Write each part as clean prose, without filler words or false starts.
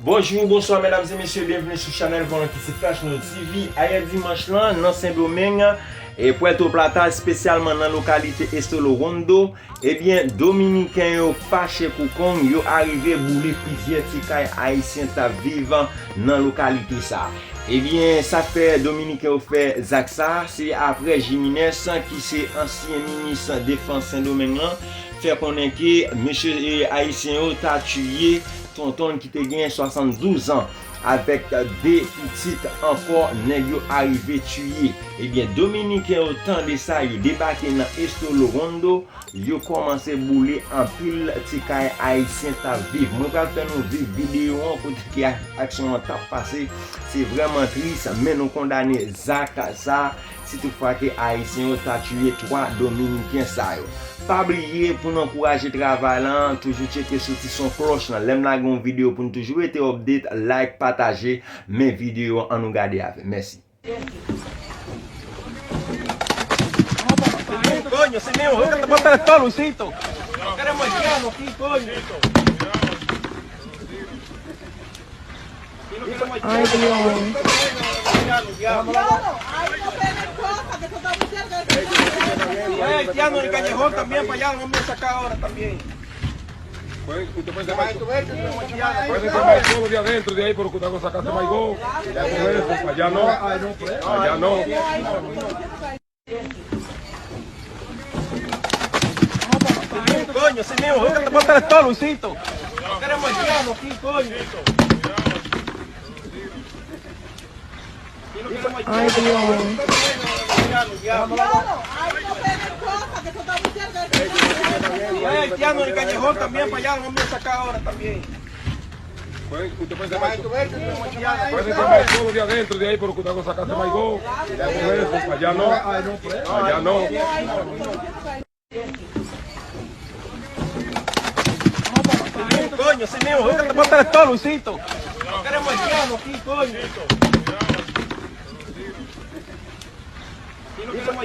Bonjour, bonsoir mesdames et messieurs, bienvenue sur Channel Volant qui c'est Flash Note TV. Hier dimanche là, dans Saint-Domingue et Puerto Plata, spécialement dans la localité Estolo Rondo, eh bien, Dominicains yo fâché pour yo arrivé bouler plusieurs tikaï haïtiens ta vivant dans la localité ça. Eh bien, ça fait Dominicain yo fait Zaxa, c'est après Jiménez qui c'est ancien ministre défense Saint-Domingue fait connaître que monsieur haïtien yo t'a tué tonton qui te gagne 72 ans avec des petites encore nèg yo arrivé tué. Eh bien Dominicain autant de ça yo débarqué dans Estolo Rondo, yo commencé bouler en pile tikay haïtien ta vivre. Moi va faire une vidéo pour qui action t'a passé, c'est vraiment triste mais nous condamner Zach ça si toutefois que haïtien t'a tué 3 dominicains ça yo. Pas oublier pour nous encourager le travail là, toujours checker sur son cloche là. L'aime la grande vidéo pour nous toujours être update, like, partager mes vidéos en nous garder avec. Merci. Coño, ese mío, ponte el esto, Luisito. No queremos haitiano aquí, coño. Ay, Dios. Hay haitianos en el callejón también, para allá, no me sacar ahora también. Usted puede llamar puede llamar todo de adentro de ahí, pero usted va a sacarse Maigó. Allá no, allá no. Coño, ese mío, ponte el esto, Luisito. No queremos haitiano aquí, coño. Ay, Dios. Hay haitianos en el callejón también, para allá, no me sacar ahora también. Usted puede llamar puede llamar todo de adentro de ahí, pero usted va a sacarse Maigó. Allá no, allá no. Coño, ese mío, ponte el esto, Luisito. No queremos haitiano aquí, coño.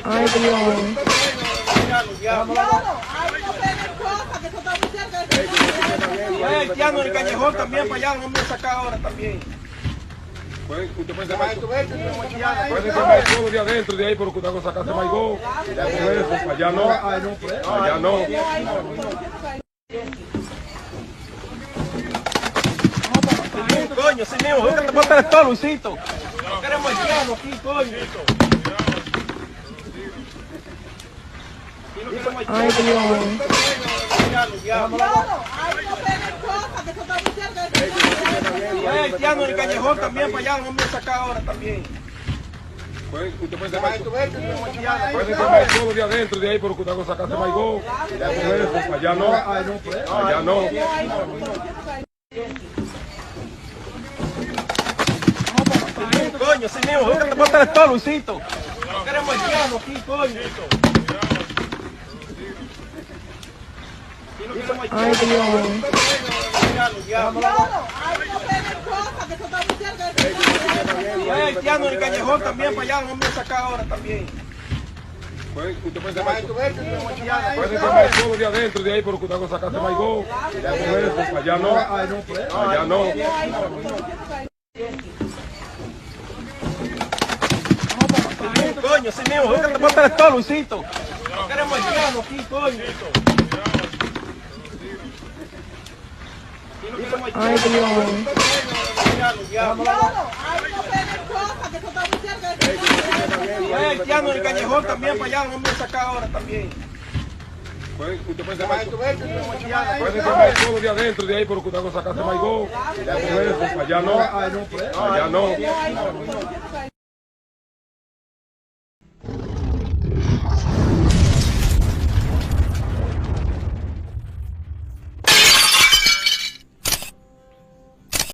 Ay, Dios. Hay haitianos en el callejón también, para allá, no me sacar ahora también. Usted puede llamar puede llamar todo de adentro de ahí, pero usted va a sacarse Maigó. Allá no, allá no. Coño, ese mío, ponte el esto, Luisito. No queremos haitiano aquí, coño. Ay, Dios. Hay haitianos en el callejón también, para allá, no me sacar ahora también. Usted puede llamar puede llamar todo de adentro de ahí, pero usted va a sacarse Maigó. Allá no, allá no. Coño, ese mío, ponte el esto, Luisito. No queremos haitiano aquí, coño. Ay, Dios. Hay haitianos en el callejón también, para allá, no me sacar ahora también. Usted puede llamar puede llamar todo de adentro de ahí, pero usted va a sacarse Maigó. Allá no, allá no. Coño, ese mío, ponte el esto, Luisito. No queremos haitiano aquí, coño. Ay, Dios. Hay haitianos en el callejón también, para allá, no me sacar ahora también. Usted puede llamar puede llamar todo de adentro de ahí, pero usted va a sacarse Maigó. Allá no, allá no.